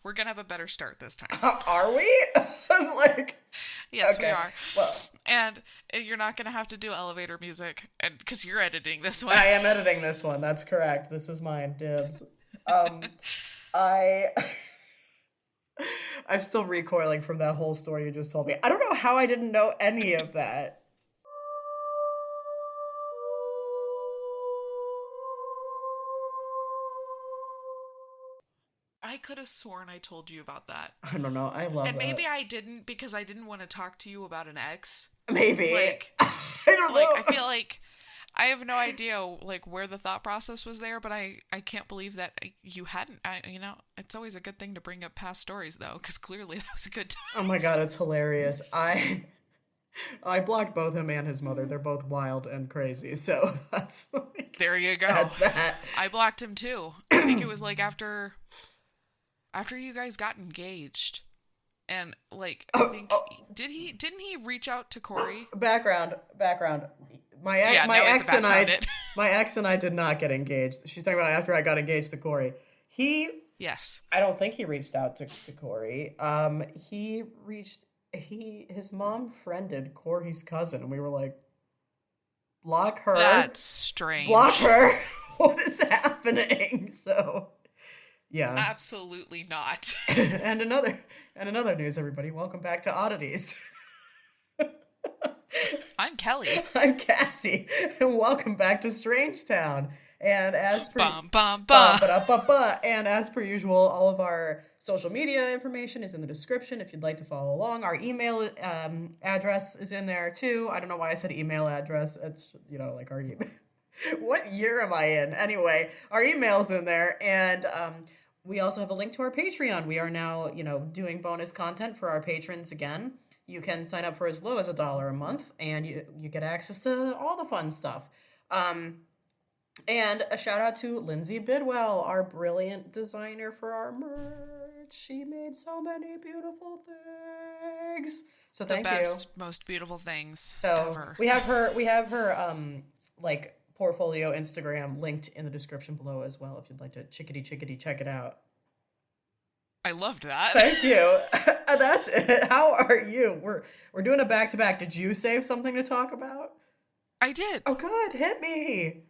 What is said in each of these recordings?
We're going to have a better start this time. Are we? I was like... Yes, okay. we are. Well, and you're not going to have to do elevator music because you're editing this one. I am editing this one. That's correct. This is mine. Dibs. I'm still recoiling from that whole story you just told me. I don't know how I didn't know any of that. I could have sworn I told you about that. I don't know. I love and that. And maybe I didn't because I didn't want to talk to you about an ex. Maybe. Like, I don't know. I feel like I have no idea like where the thought process was there, but I can't believe that you hadn't. It's always a good thing to bring up past stories though, because clearly that was a good time. Oh my god, it's hilarious. I blocked both him and his mother. They're both wild and crazy, so that's like... There you go. That's that. I blocked him too. I think it was like after you guys got engaged. And like I think didn't he reach out to Corey? Background. My ex and I did not get engaged. She's talking about after I got engaged to Corey. Yes. I don't think he reached out to Corey. His mom friended Corey's cousin, and we were like, block her. That's strange. Block her. What is happening? So, yeah. Absolutely not. And another news, everybody. Welcome back to Oddities. I'm Kellie. I'm Cassie, and welcome back to Strangetown. And as per and as per usual, all of our social media information is in the description if you'd like to follow along. Our email address is in there too. I don't know why I said email address. It's like our email. What year am I in? Anyway, our email's in there, and we also have a link to our Patreon. We are now doing bonus content for our patrons again. You can sign up for as low as $1 a month, and you get access to all the fun stuff. And a shout out to Lindsay Bidwell, our brilliant designer for our merch. She made so many beautiful things. So thank you. The best, most beautiful things ever. We have her portfolio Instagram linked in the description below as well if you'd like to chickadee check it out. I loved that. Thank you. That's it. How are you? We're doing a back-to-back. Did you save something to talk about? I did. Oh, good. Hit me.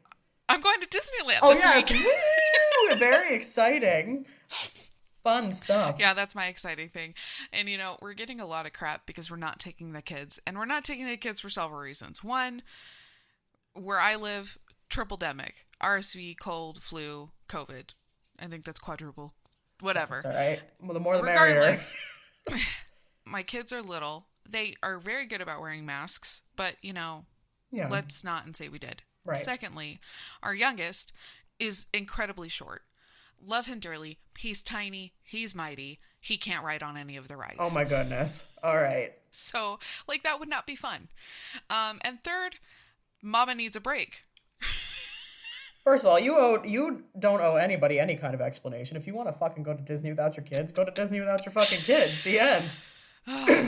I'm going to Disneyland this week. Woo! Very exciting. Fun stuff. Yeah, that's my exciting thing. And, we're getting a lot of crap because we're not taking the kids. And we're not taking the kids for several reasons. One, where I live, triple-demic. RSV, cold, flu, COVID. I think that's quadruple. Whatever. That's all right. Well, the more the Regardless, my kids are little. They are very good about wearing masks, but, let's not and say we did. Right. Secondly, our youngest is incredibly short. Love him dearly. He's tiny. He's mighty. He can't ride on any of the rides. Oh my goodness. All right. So, that would not be fun. And third, Mama needs a break. First of all, you don't owe anybody any kind of explanation. If you want to fucking go to Disney without your kids, go to Disney without your fucking kids. The end.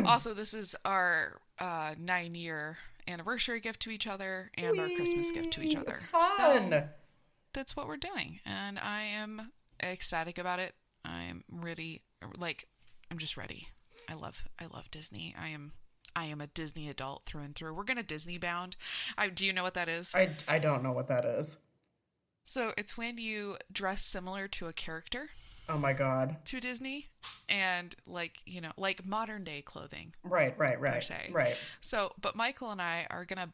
Also, this is our 9-year anniversary gift to each other and our Christmas gift to each other. Fun. So that's what we're doing, and I am ecstatic about it. I'm ready. I'm just ready. I love Disney. I am a Disney adult through and through. We're gonna Disney bound. Do you know what that is? I don't know what that is. So it's when you dress similar to a character. Oh my god. To Disney, and like modern day clothing. Right. Per se. Right. So, but Michael and I are gonna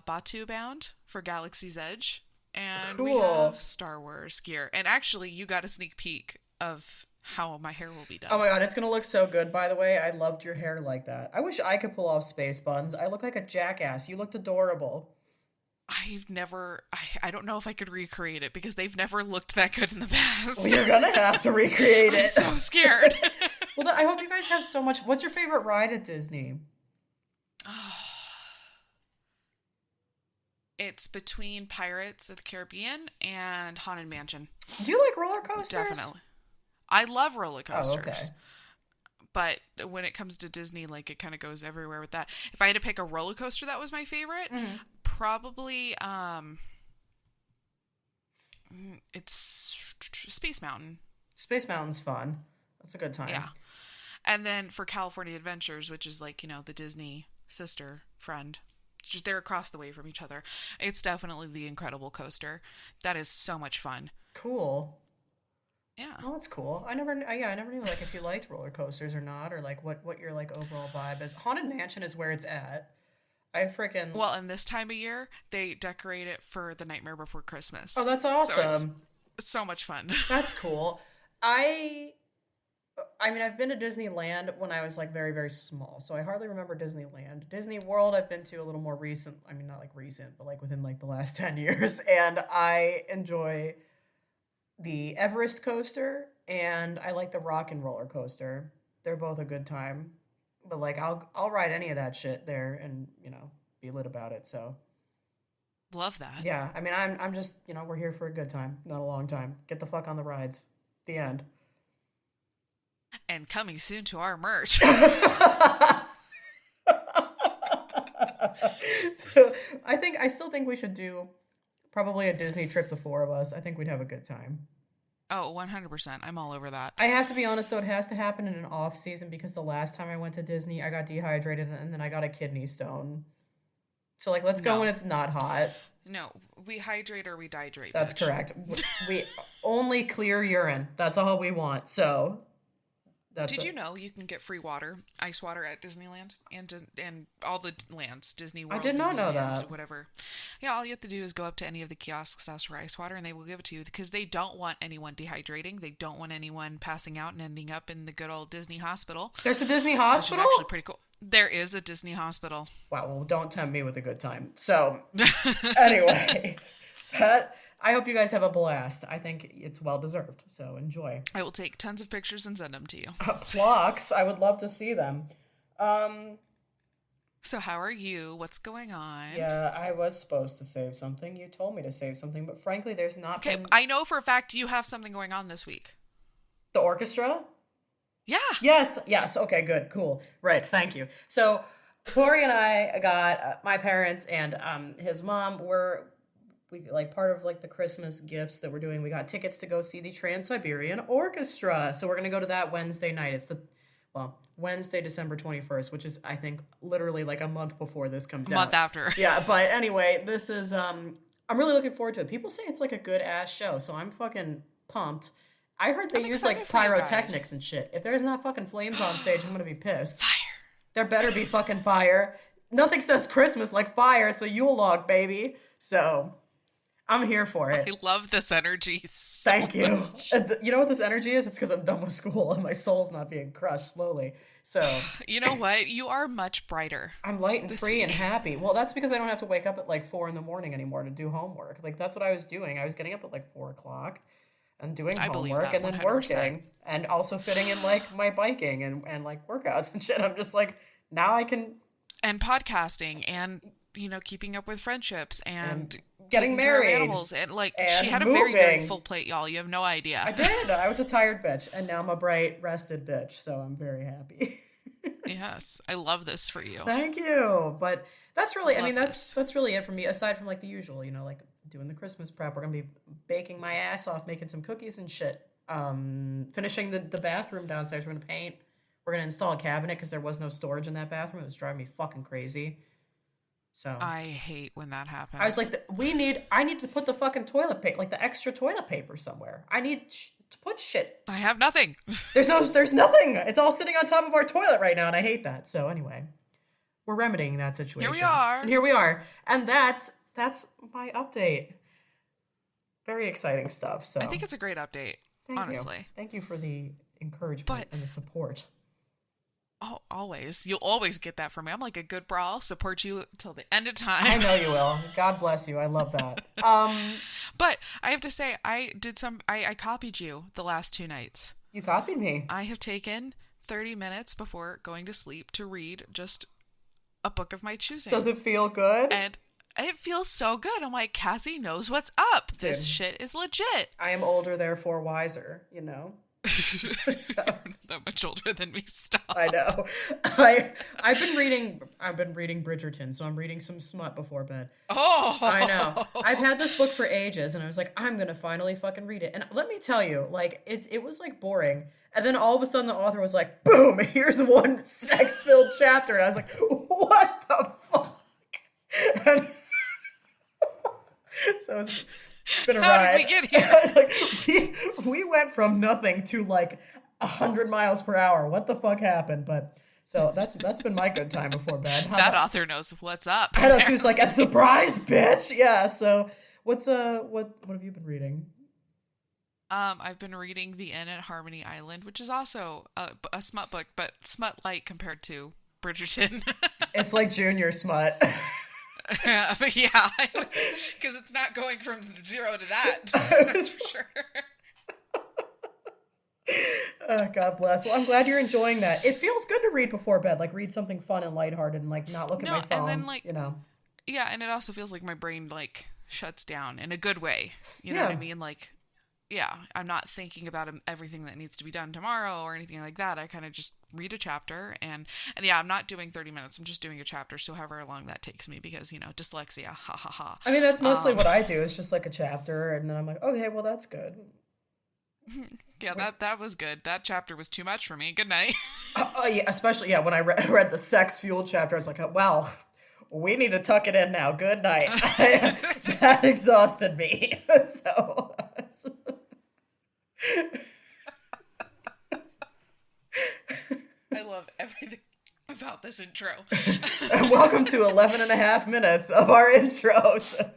Batu bound for Galaxy's Edge, and cool. We have Star Wars gear. And actually, you got a sneak peek of how my hair will be done. Oh my god, it's gonna look so good. By the way, I loved your hair like that. I wish I could pull off space buns. I look like a jackass. You looked adorable. I don't know if I could recreate it because they've never looked that good in the past. Well, you're gonna have to recreate it. I'm so scared. Well, I hope you guys have so much. What's your favorite ride at Disney? It's between Pirates of the Caribbean and Haunted Mansion. Do you like roller coasters? Definitely. I love roller coasters. Oh, okay. But when it comes to Disney, it kind of goes everywhere with that. If I had to pick a roller coaster that was my favorite, probably it's Space Mountain. Space Mountain's fun. That's a good time. Yeah. And then for California Adventures, which is like, the Disney sister friend, they're across the way from each other. It's definitely the Incredible Coaster. That is so much fun. Cool. Yeah. Oh, that's cool. I never knew like if you liked roller coasters or not, or like what your like overall vibe is. Haunted Mansion is where it's at. Well, and this time of year, they decorate it for the Nightmare Before Christmas. Oh, that's awesome. So it's so much fun. That's cool. I mean, I've been to Disneyland when I was like very, very small, so I hardly remember Disneyland. Disney World, I've been to a little more recent. I mean, not like recent, but like within like the last 10 years. And I enjoy the Everest coaster and I like the Rock and Roller Coaster. They're both a good time, but like I'll ride any of that shit there and be lit about it. So love that. Yeah, I mean, I'm just we're here for a good time, not a long time. Get the fuck on the rides. The end. And coming soon to our merch. So I still think we should do probably a Disney trip, the four of us. I think we'd have a good time. Oh, 100%. I'm all over that. I have to be honest, though, it has to happen in an off season because the last time I went to Disney, I got dehydrated and then I got a kidney stone. So, like, let's go when it's not hot. No, we hydrate or we dihydrate. That's correct. We only clear urine. That's all we want. So... Did you know you can get free water, ice water at Disneyland and all the lands, Disney World? I did not know that. Whatever. Yeah, all you have to do is go up to any of the kiosks, ask for ice water, and they will give it to you because they don't want anyone dehydrating. They don't want anyone passing out and ending up in the good old Disney hospital. There's a Disney hospital? Which is actually pretty cool. There is a Disney hospital. Wow, well, don't tempt me with a good time. So, anyway, I hope you guys have a blast. I think it's well deserved, so enjoy. I will take tons of pictures and send them to you. Flocks, I would love to see them. So how are you? What's going on? Yeah, I was supposed to save something. You told me to save something, but frankly, there's not. Okay, I know for a fact you have something going on this week. The orchestra? Yeah. Yes. Okay, good, cool. Right, thank you. So, Corey and I got my parents and his mom we like part of like the Christmas gifts that we're doing. We got tickets to go see the Trans-Siberian Orchestra. So we're gonna go to that Wednesday night. It's Wednesday, December 21st, which is I think literally like a month before this comes out. Month after. Yeah, but anyway, this is I'm really looking forward to it. People say it's like a good ass show, so I'm fucking pumped. I heard they use like pyrotechnics and shit. If there's not fucking flames on stage, I'm gonna be pissed. Fire. There better be fucking fire. Nothing says Christmas like fire. It's the Yule log, baby. So I'm here for it. I love this energy so Thank you. much. You know what this energy is? It's because I'm done with school and my soul's not being crushed slowly. So you know what? You are much brighter. I'm light and free and happy. Well, that's because I don't have to wake up at like 4 a.m. anymore to do homework. Like that's what I was doing. I was getting up at like 4 o'clock and doing homework and then 100%. Working and also fitting in like my biking and like workouts and shit. I'm just like, now I can. And podcasting and, keeping up with friendships and getting married. Animals. And she had a moving. very, very full plate, y'all. You have no idea. I did. I was a tired bitch and now I'm a bright, rested bitch. So I'm very happy. Yes. I love this for you. Thank you. But that's really, that's really it for me. Aside from like the usual, like doing the Christmas prep. We're going to be baking my ass off, making some cookies and shit. Finishing the bathroom downstairs. We're going to paint. We're going to install a cabinet because there was no storage in that bathroom. It was driving me fucking crazy. So I hate when that happens. I was like, I need to put the fucking toilet paper, like the extra toilet paper somewhere. I need to put shit. I have nothing. There's nothing. It's all sitting on top of our toilet right now, and I hate that. So anyway, we're remedying that situation. Here we are. And that's my update. Very exciting stuff. So I think it's a great update. Honestly. Thank you for the encouragement and the support. Oh, always. You'll always get that from me. I'm like a good bra. I'll support you till the end of time. I know you will. God bless you. I love that. But I have to say, I copied you the last 2 nights. You copied me. I have taken 30 minutes before going to sleep to read just a book of my choosing. Does it feel good? And it feels so good. I'm like, Cassie knows what's up. This shit is legit. I am older, therefore wiser, So. That much older than me. Stop. I know. I've been reading Bridgerton, so I'm reading some smut before bed. Oh, I know. I've had this book for ages, and I was like, I'm gonna finally fucking read it. And let me tell you, like it was like boring. And then all of a sudden the author was like, boom, here's one sex-filled chapter. And I was like, what the fuck? And so it's been a ride. How did we get here? Like, we went from nothing to like 100 miles per hour. What the fuck happened? But so that's been my good time before bed. That author knows what's up. I know, she was like, I'm surprised, bitch. Yeah, so what have you been reading? I've been reading The Inn at Harmony Island, which is also a smut book, but smut light compared to Bridgerton. It's like junior smut. But yeah, because it's not going from 0 to that. That's for sure. Oh, God bless. Well, I'm glad you're enjoying that. It feels good to read before bed, like read something fun and lighthearted and like not look at my phone. And then like, yeah, and it also feels like my brain like shuts down in a good way. You know what I mean? Like, yeah, I'm not thinking about everything that needs to be done tomorrow or anything like that. I kind of just read a chapter and yeah, I'm not doing 30 minutes. I'm just doing a chapter. So however long that takes me, because, dyslexia, ha ha ha. I mean, that's mostly what I do. It's just like a chapter. And then I'm like, okay, well, that's good. Yeah, that was good. That chapter was too much for me. Good night. Yeah, especially, when I read the sex fuel chapter, I was like, well, we need to tuck it in now. Good night. That exhausted me. So... I love everything about this intro. Welcome to 11 and a half minutes of our intro. So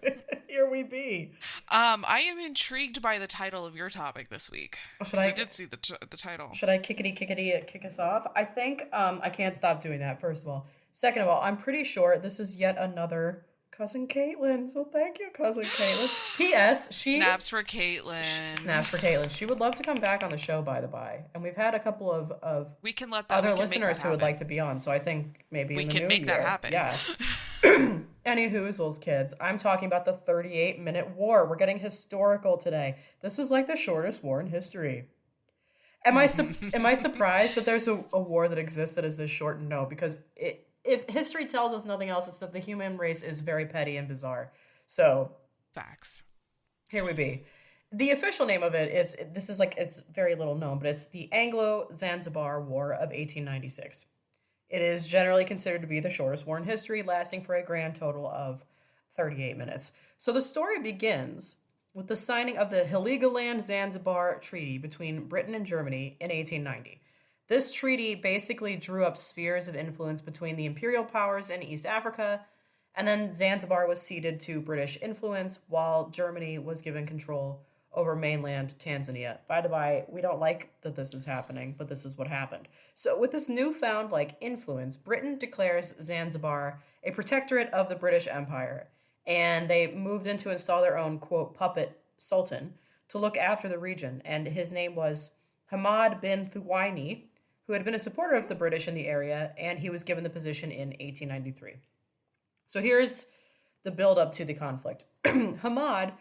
here we be. I am intrigued by the title of your topic this week. I did see the title. Should I kick us off? I think I can't stop doing that, first of all. Second of all, I'm pretty sure this is yet another Cousin Caitlin. So thank you, Cousin Caitlin. P.S. Snaps for Caitlin. She would love to come back on the show, by the by. And we've had a couple of we can let other listeners who would like to be on. So I think maybe we in the can new make year. that happen. Yeah. Any hoozles, kids. I'm talking about the 38-minute war. We're getting historical today. This is like the shortest war in history. Am I surprised that there's a war that exists that is this short? No, because if history tells us nothing else, it's that the human race is very petty and bizarre. So, facts. Here we be. The official name of it is, it's very little known, but it's the Anglo-Zanzibar War of 1896. It is generally considered to be the shortest war in history, lasting for a grand total of 38 minutes. So the story begins with the signing of the Heligoland-Zanzibar Treaty between Britain and Germany in 1890. This treaty basically drew up spheres of influence between the imperial powers in East Africa, and then Zanzibar was ceded to British influence, while Germany was given control over mainland Tanzania. By the by, we don't like that this is happening, but this is what happened. So with this newfound influence, Britain declares Zanzibar a protectorate of the British Empire, and they moved in to install their own, quote, puppet sultan to look after the region, and his name was Hamad bin Thuwaini, who had been a supporter of the British in the area, and he was given the position in 1893. So here's the build-up to the conflict. Hamad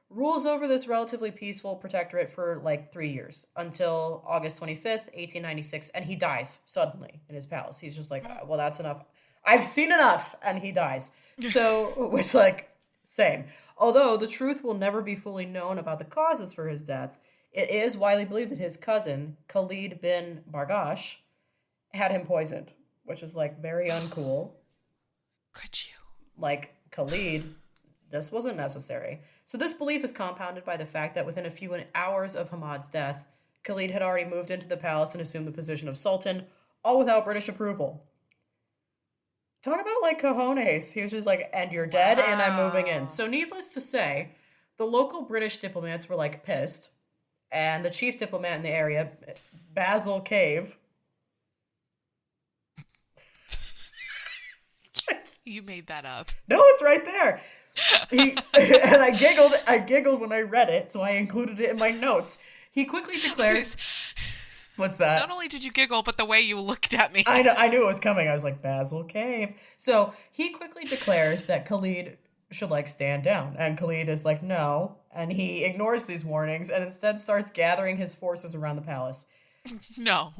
rules over this relatively peaceful protectorate for 3 years, until August 25th, 1896, and he dies suddenly in his palace. He's just like, well, that's enough. I've seen enough, and he dies. So, which, same. Although the truth will never be fully known about the causes for his death, it is widely believed that his cousin, Khalid bin Bargash, had him poisoned, which is, very uncool. Could you? Khalid, this wasn't necessary. So this belief is compounded by the fact that within a few hours of Hamad's death, Khalid had already moved into the palace and assumed the position of sultan, all without British approval. Talk about, cojones. He was just and you're dead, and I'm moving in. So needless to say, the local British diplomats were, pissed. And the chief diplomat in the area, Basil Cave. You made that up. No, it's right there. And I giggled when I read it, so I included it in my notes. He quickly declares... What's that? Not only did you giggle, but the way you looked at me. I knew it was coming. I was like, Basil Cave. So he quickly declares that Khalid should stand down, and Khalid is like, no, and he ignores these warnings and instead starts gathering his forces around the palace. No.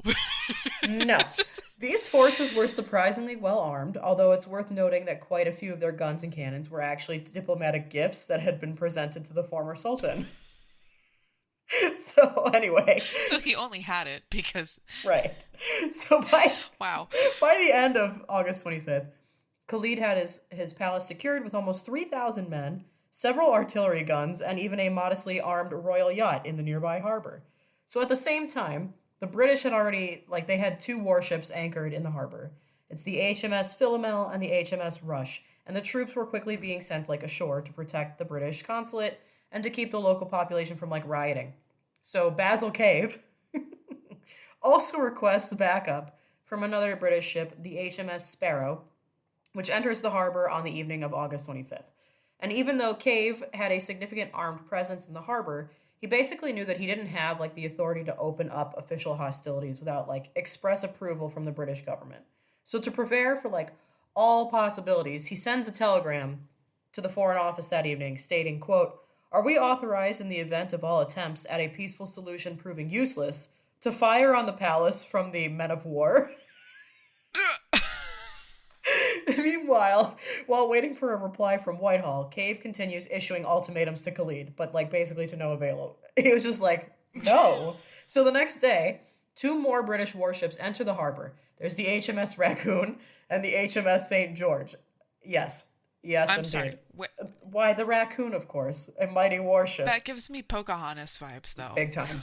These forces were surprisingly well armed, although it's worth noting that quite a few of their guns and cannons were actually diplomatic gifts that had been presented to the former sultan. So anyway. So he only had it because... Right. So wow. By the end of August 25th, Khalid had his palace secured with almost 3,000 men, several artillery guns, and even a modestly armed royal yacht in the nearby harbor. So at the same time, the British had already, they had 2 warships anchored in the harbor. It's the HMS Philomel and the HMS Rush, and the troops were quickly being sent, ashore to protect the British consulate and to keep the local population from, rioting. So Basil Cave also requests backup from another British ship, the HMS Sparrow, which enters the harbor on the evening of August 25th. And even though Cave had a significant armed presence in the harbor, he basically knew that he didn't have, the authority to open up official hostilities without, express approval from the British government. So to prepare for, all possibilities, he sends a telegram to the Foreign Office that evening stating, quote, "Are we authorized in the event of all attempts at a peaceful solution proving useless to fire on the palace from the men of war?" Meanwhile, while waiting for a reply from Whitehall, Cave continues issuing ultimatums to Khalid, but basically to no avail. He was just no. So the next day, 2 more British warships enter the harbor. There's the HMS Raccoon and the HMS St. George. Yes, I'm indeed. Sorry. Why the Raccoon, of course, a mighty warship. That gives me Pocahontas vibes, though. Big time.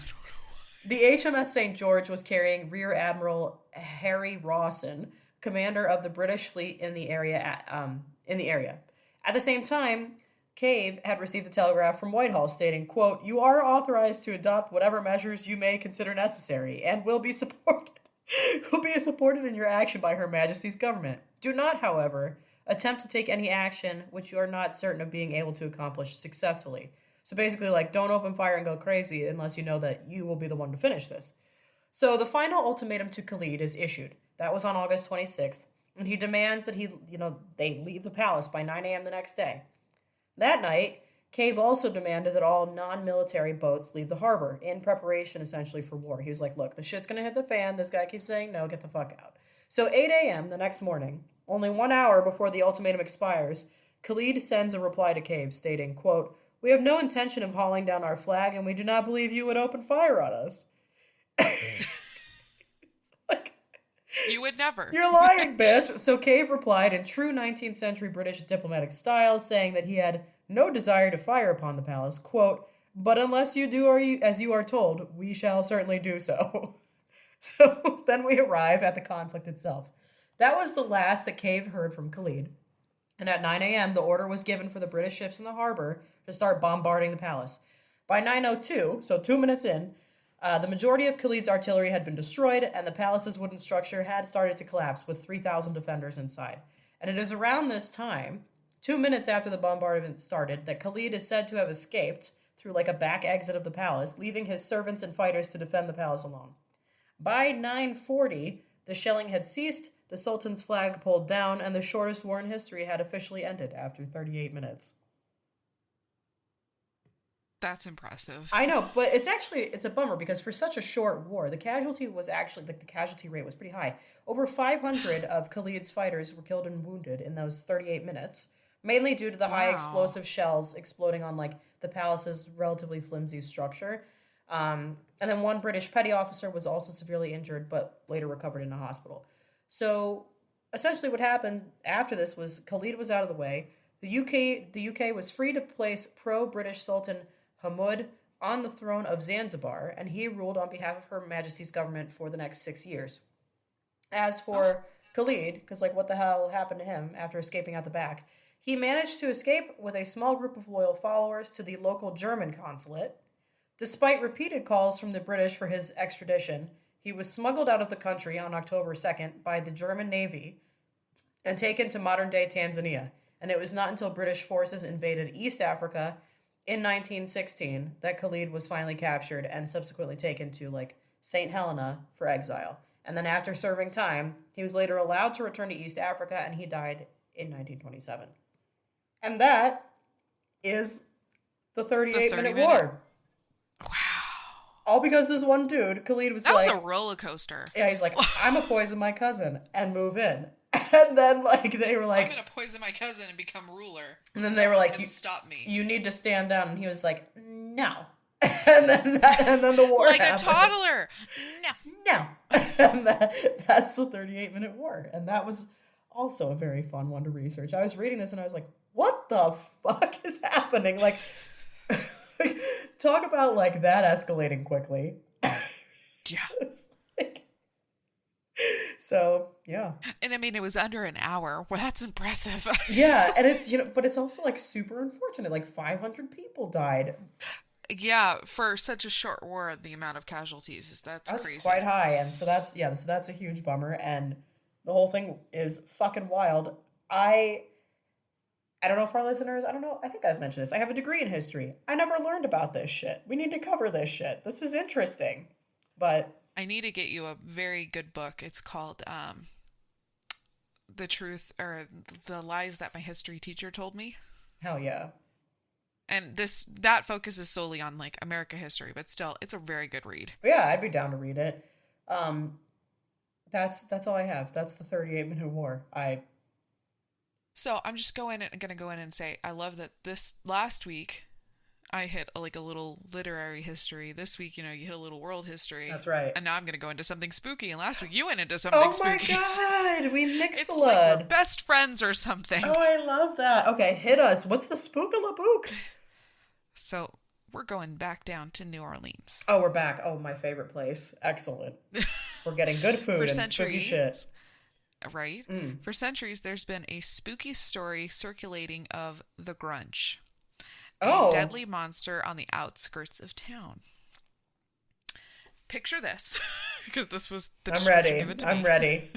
The HMS St. George was carrying Rear Admiral Harry Rawson, commander of the British fleet in the area. At the same time, Cave had received a telegraph from Whitehall stating, quote, "You are authorized to adopt whatever measures you may consider necessary and will be supported in your action by Her Majesty's government. Do not, however, attempt to take any action which you are not certain of being able to accomplish successfully." So basically, don't open fire and go crazy unless you know that you will be the one to finish this. So the final ultimatum to Khalid is issued. That was on August 26th, and he demands that they leave the palace by 9 a.m. the next day. That night, Cave also demanded that all non-military boats leave the harbor, in preparation essentially for war. He was like, look, the shit's gonna hit the fan, this guy keeps saying no, get the fuck out. So 8 a.m. the next morning, only 1 hour before the ultimatum expires, Khalid sends a reply to Cave stating, quote, "We have no intention of hauling down our flag, and we do not believe you would open fire on us." You would never. You're lying, bitch. So Cave replied in true 19th century British diplomatic style, saying that he had no desire to fire upon the palace, quote, "But unless you do as you are told, we shall certainly do so." So then we arrive at the conflict itself. That was the last that Cave heard from Khalid. And at 9 a.m., the order was given for the British ships in the harbor to start bombarding the palace. By 9:02, so 2 minutes in, the majority of Khalid's artillery had been destroyed, and the palace's wooden structure had started to collapse with 3,000 defenders inside. And it is around this time, 2 minutes after the bombardment started, that Khalid is said to have escaped through a back exit of the palace, leaving his servants and fighters to defend the palace alone. By 9:40, the shelling had ceased, the Sultan's flag pulled down, and the shortest war in history had officially ended after 38 minutes. That's impressive. I know, but it's a bummer because for such a short war, the casualty was actually, the casualty rate was pretty high. Over 500 of Khalid's fighters were killed and wounded in those 38 minutes, mainly due to the high explosive shells exploding on, the palace's relatively flimsy structure. And then one British petty officer was also severely injured, but later recovered in a hospital. So essentially what happened after this was Khalid was out of the way. The UK was free to place pro-British Sultan Hamoud on the throne of Zanzibar, and he ruled on behalf of Her Majesty's government for the next 6 years. As for Khalid, because what the hell happened to him after escaping out the back, he managed to escape with a small group of loyal followers to the local German consulate. Despite repeated calls from the British for his extradition, he was smuggled out of the country on October 2nd by the German Navy and taken to modern-day Tanzania. And it was not until British forces invaded East Africa in 1916 that Khalid was finally captured and subsequently taken to, St. Helena for exile. And then after serving time, he was later allowed to return to East Africa, and he died in 1927. And that is the 38-minute war. Wow. All because this one dude, Khalid, was that was a roller coaster. Yeah, he's like, "I'm gonna poison my cousin and move in." And then, they were like, "I'm gonna poison my cousin and become ruler." And then they were like, stop me. You need to stand down. And he was like, "No, and then the war like happened. A toddler. No. And that's the 38-minute war. And that was also a very fun one to research. I was reading this and I was like, what the fuck is happening? Like, talk about like that escalating quickly. Yeah. So, yeah. And I mean, it was under an hour. Well, that's impressive. Yeah, and it's, but it's also like super unfortunate. Like 500 people died. Yeah, for such a short war, the amount of casualties that's crazy. That's quite high, and so that's a huge bummer, and the whole thing is fucking wild. I don't know if our listeners, I don't know, I think I've mentioned this. I have a degree in history. I never learned about this shit. We need to cover this shit. This is interesting. But I need to get you a very good book. It's called The Truth or The Lies That My History Teacher Told Me. Hell yeah. And that focuses solely on like America history, but still, it's a very good read. Yeah, I'd be down to read it. That's all I have. That's the 38-minute war. So I'm just gonna go in and say I love that this last week I hit a little literary history. This week, you hit a little world history. That's right. And now I'm gonna go into something spooky. And last week you went into something spooky. Oh my god, we mixed it's blood. Like we're best friends or something. Oh, I love that. Okay, hit us. What's the spook-a-la-book? So we're going back down to New Orleans. Oh, we're back. Oh, my favorite place. Excellent. We're getting good food and spooky shit. Right? For centuries, there's been a spooky story circulating of the Grunch, a deadly monster on the outskirts of town. Picture this, because this was the description given to me. I'm ready.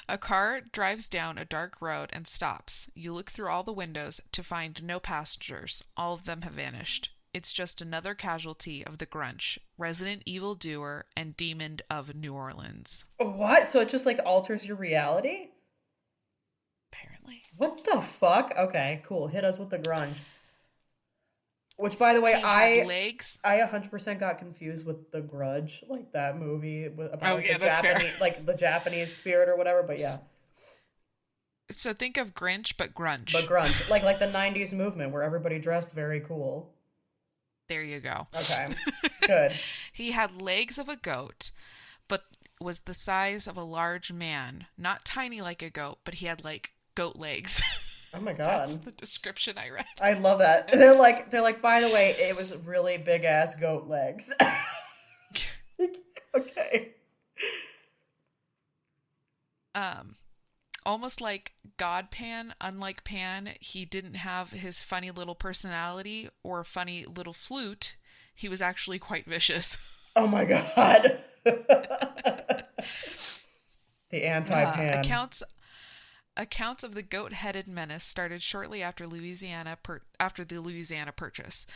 A car drives down a dark road and stops. You look through all the windows to find no passengers. All of them have vanished. It's just another casualty of the Grunch, resident evildoer and demon of New Orleans. What? So it just like alters your reality? Apparently. What the fuck? Okay, cool. Hit us with the Grunge. Which, by the way, I 100% got confused with The Grudge, like that movie about the Japanese spirit or whatever. But yeah. So think of Grinch, but grunge. But grunge, like the '90s movement where everybody dressed very cool. There you go. Okay, good. He had legs of a goat, but was the size of a large man. Not tiny like a goat, but he had like goat legs. Oh my god. That's the description I read. I love that. They're like, by the way, it was really big ass goat legs. Okay. Almost like God Pan, unlike Pan, he didn't have his funny little personality or funny little flute. He was actually quite vicious. Oh my god. The anti-Pan. Accounts of the goat-headed menace started shortly after the Louisiana Purchase,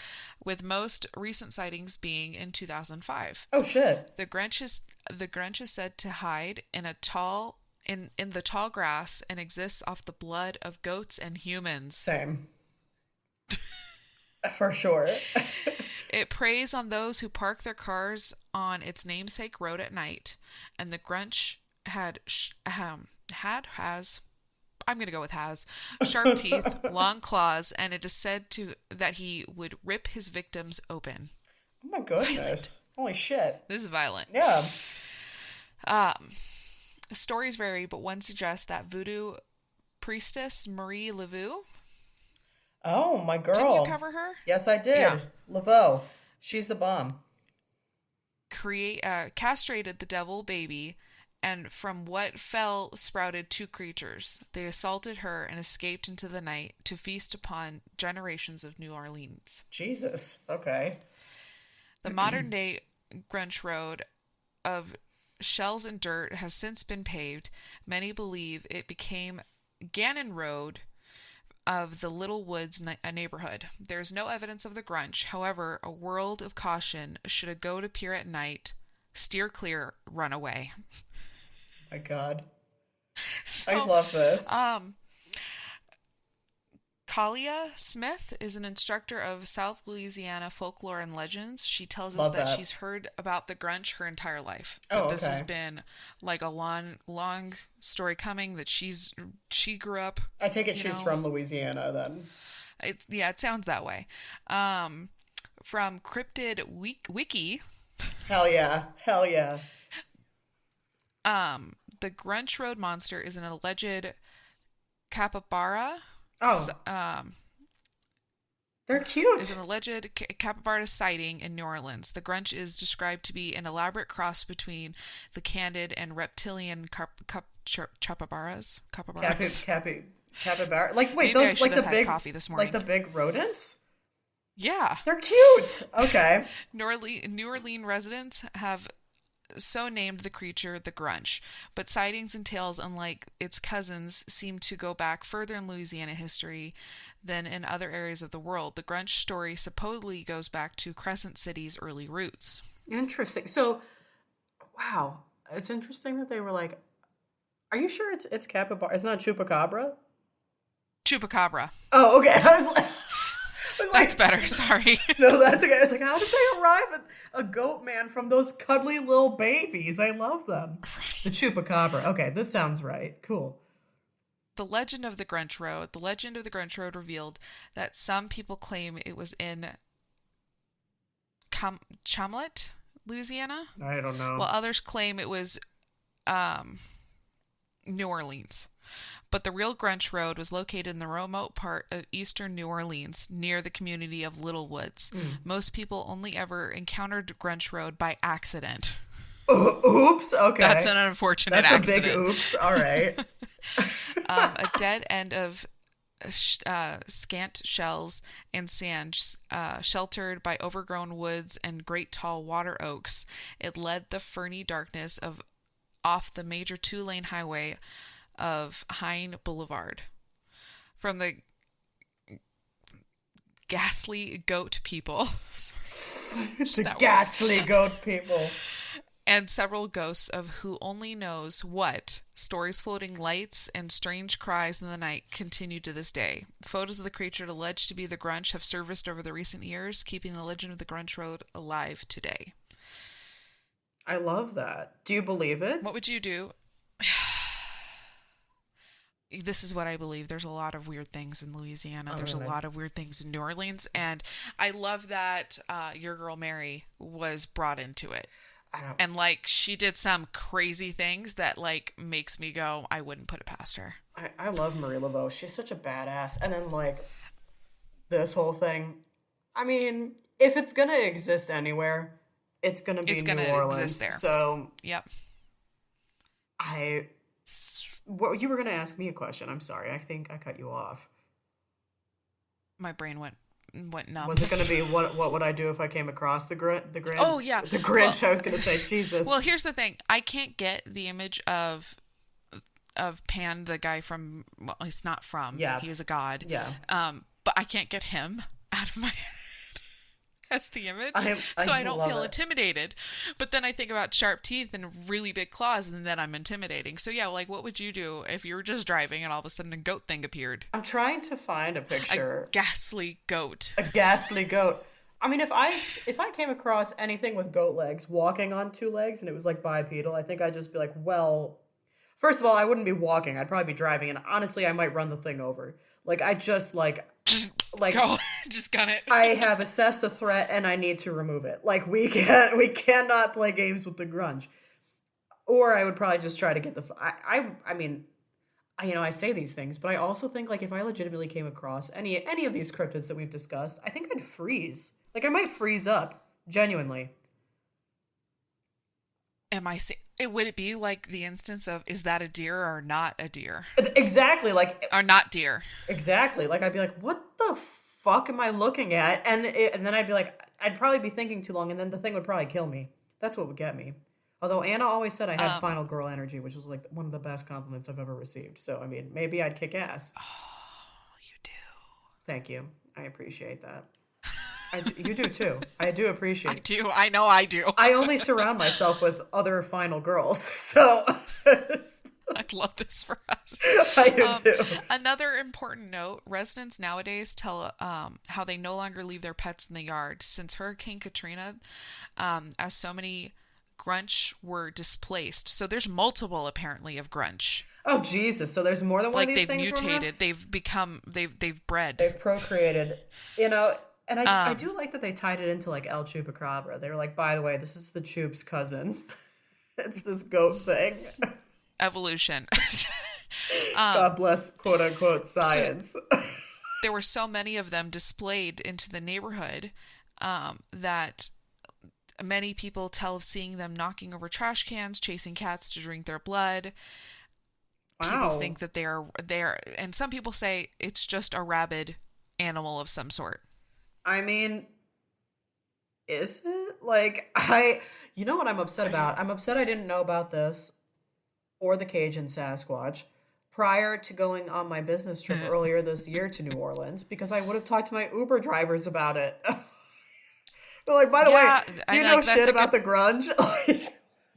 with most recent sightings being in 2005. Oh shit! The Grinch is said to hide in the tall grass and exists off the blood of goats and humans. Same. For sure. It preys on those who park their cars on its namesake road at night, and the Grunch has sharp teeth, long claws, and it is said that he would rip his victims open. Oh my goodness. Violent. Holy shit. This is violent. Yeah. Stories vary, but one suggests that voodoo priestess Marie Laveau. Oh, my girl. Didn't you cover her? Yes, I did. Yeah. Laveau. She's the bomb. Castrated the devil baby, and from what fell sprouted two creatures. They assaulted her and escaped into the night to feast upon generations of New Orleans. Jesus. Okay. The modern-day Grunch Road of shells and dirt has since been paved. Many believe it became Gannon Road of the Little Woods neighborhood. There is no evidence of the Grunch. However, a word of caution: should a goat appear at night, steer clear, run away. My God. So, I love this. Kalia Smith is an instructor of South Louisiana folklore and legends. She tells us that she's heard about the Grunch her entire life. That this has been like a long story coming, that she grew up. I take it she's from Louisiana then. It sounds that way. from Cryptid Wiki. Hell yeah. Hell yeah. The Grunch Road monster is an alleged capybara. Oh. They're cute. Is an alleged capybara sighting in New Orleans. The Grunch is described to be an elaborate cross between the candid and reptilian capybaras. Capybara. Like, wait, Maybe those like the big coffee this morning. Like the big rodents? Yeah. They're cute. Okay. New Orleans residents have so named the creature the Grunch, but sightings and tales, unlike its cousins, seem to go back further in Louisiana history than in other areas of the world. The Grunch story supposedly goes back to Crescent City's early roots. Interesting. So, wow, it's interesting that they were like, "Are you sure it's capybara? It's not chupacabra." Chupacabra. Oh, okay. That's better. Sorry. No, that's okay. I was like, how did they arrive at a goat man from those cuddly little babies? I love them. Right. The chupacabra. Okay, this sounds right. Cool. The legend of the Grunch Road. The legend of the Grunch Road revealed that some people claim it was in Chalmette, Louisiana. I don't know. While others claim it was New Orleans. But the real Grunch Road was located in the remote part of eastern New Orleans, near the community of Little Woods. Most people only ever encountered Grunch Road by accident. Oops. Okay. That's an unfortunate accident. That's a big oops. All right. A dead end of scant shells and sand, sheltered by overgrown woods and great tall water oaks. It led the ferny darkness of off the major 2-lane highway of Hine Boulevard. From the ghastly goat people. The ghastly goat people. And several ghosts of who only knows what. Stories floating lights and strange cries in the night continue to this day. Photos of the creature alleged to be the Grunch have surfaced over the recent years, keeping the legend of the Grunch Road alive today. I love that. Do you believe it? What would you do? This is what I believe. There's a lot of weird things in Louisiana. There's a lot of weird things in New Orleans. And I love that your girl Mary was brought into it. And like she did some crazy things that like makes me go, I wouldn't put it past her. I love Marie Laveau. She's such a badass. And then like this whole thing, I mean, if it's going to exist anywhere, it's going to be New Orleans. Exist there. So, yep. You were going to ask me a question. I'm sorry. I think I cut you off. My brain went numb. Was it going to be what would I do if I came across the Grinch? Oh yeah, the Grinch. Well, I was going to say Jesus. Well, here's the thing. I can't get the image of Pan, the guy from. Well, he's not from. Yeah. He is a god. Yeah. But I can't get him out of my head as the image, so I don't feel intimidated. But then I think about sharp teeth and really big claws, and then I'm intimidating. So yeah, like what would you do if you were just driving and all of a sudden a goat thing appeared? I'm trying to find a picture. A ghastly goat. A ghastly goat. I mean, if I came across anything with goat legs, walking on 2 legs, and it was like bipedal, I think I'd just be like, well, first of all, I wouldn't be walking. I'd probably be driving, and honestly, I might run the thing over. Like I just go. Just got it. I have assessed a threat and I need to remove it. Like we cannot play games with the Grunge. Or I would probably just try to get the. I mean, I say these things, but I also think like if I legitimately came across any of these cryptids that we've discussed, I think I'd freeze. Like I might freeze up genuinely. Would it be like the instance of is that a deer or not a deer? Exactly, like or not deer. Exactly, like I'd be like, what the fuck am I looking at? And then I'd be like, I'd probably be thinking too long, and then the thing would probably kill me. That's what would get me. Although Anna always said I had final girl energy, which was like one of the best compliments I've ever received. So I mean, maybe I'd kick ass. Oh, you do. Thank you. I appreciate that. You do too. I do appreciate it. I do. I know I do. I only surround myself with other final girls. So I love this for us. I do too. Another important note, residents nowadays tell how they no longer leave their pets in the yard. Since Hurricane Katrina, as so many Grunch were displaced. So there's multiple apparently of Grunch. Oh Jesus! So there's more than one of these things. Like they've mutated. They've become. They've bred. They've procreated. You know. And I do like that they tied it into like El Chupacabra. They were like, by the way, this is the Chupe's cousin. It's this goat thing. Evolution. God bless, quote unquote, science. So there were so many of them displayed into the neighborhood that many people tell of seeing them knocking over trash cans, chasing cats to drink their blood. Wow. People think that they're, and some people say it's just a rabid animal of some sort. I mean, is it? Like, you know what I'm upset about? I'm upset I didn't know about this or the Cajun Sasquatch prior to going on my business trip earlier this year to New Orleans, because I would have talked to my Uber drivers about it. They're like, by the way, do you know shit about the grunge?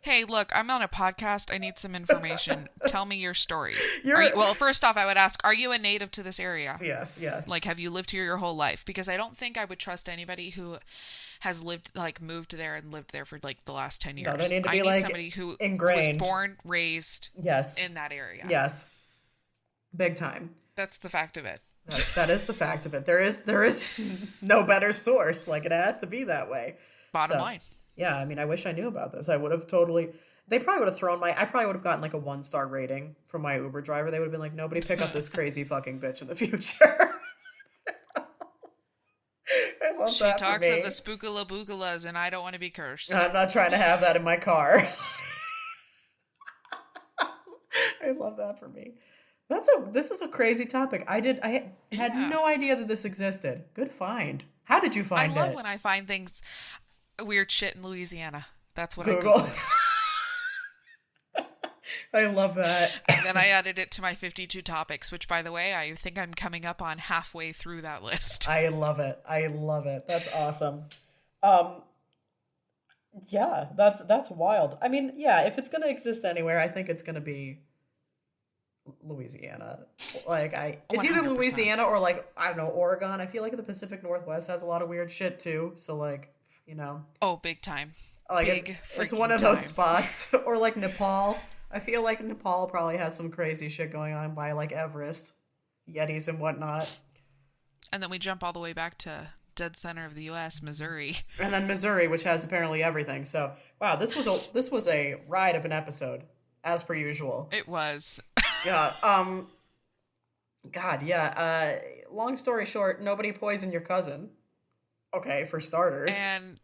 Hey, look, I'm on a podcast. I need some information. Tell me your stories. Well, first off, I would ask, are you a native to this area? Yes. Like, have you lived here your whole life? Because I don't think I would trust anybody who has moved there and lived there for like the last 10 years. No, they need to be somebody who ingrained. Was born, raised in that area. Yes. Big time. That's the fact of it. That is the fact of it. There is no better source. Like, it has to be that way. Bottom line. Yeah, I mean, I wish I knew about this. I would have they probably would have I probably would have gotten like a 1-star rating from my Uber driver. They would have been like, nobody pick up this crazy fucking bitch in the future. She talks of the spookala-boogalas and I don't want to be cursed. I'm not trying to have that in my car. I love that for me. This is a crazy topic. I had no idea that this existed. Good find. How did you find it? I love when I find things, weird shit in Louisiana. That's what Google. I Googled. I love that. And then I added it to my 52 topics, which, by the way, I think I'm coming up on halfway through that list. I love it. That's awesome. Yeah, that's wild. I mean, yeah, if it's gonna exist anywhere, I think it's gonna be Louisiana. Like, it's 100%. Either Louisiana or like, I don't know, Oregon. I feel like the Pacific Northwest has a lot of weird shit too. So like, you know. Oh, big time. Like, it's one of those spots. Or like Nepal. I feel like Nepal probably has some crazy shit going on by like Everest, Yetis and whatnot. And then we jump all the way back to dead center of the U.S., Missouri. And then Missouri, which has apparently everything. So, wow, this was a ride of an episode, as per usual. It was. Yeah. God, yeah. Long story short, nobody poison your cousin. Okay, for starters. And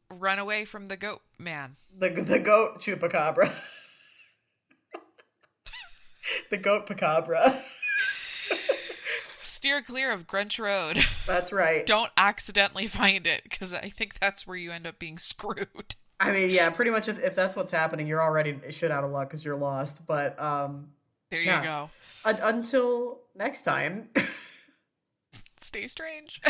run away from the goat man. The goat-chupacabra. The goat-pacabra. Steer clear of Grunch Road. That's right. Don't accidentally find it, because I think that's where you end up being screwed. I mean, yeah, pretty much if that's what's happening, you're already shit out of luck because you're lost. But there you go. Until next time. Stay strange.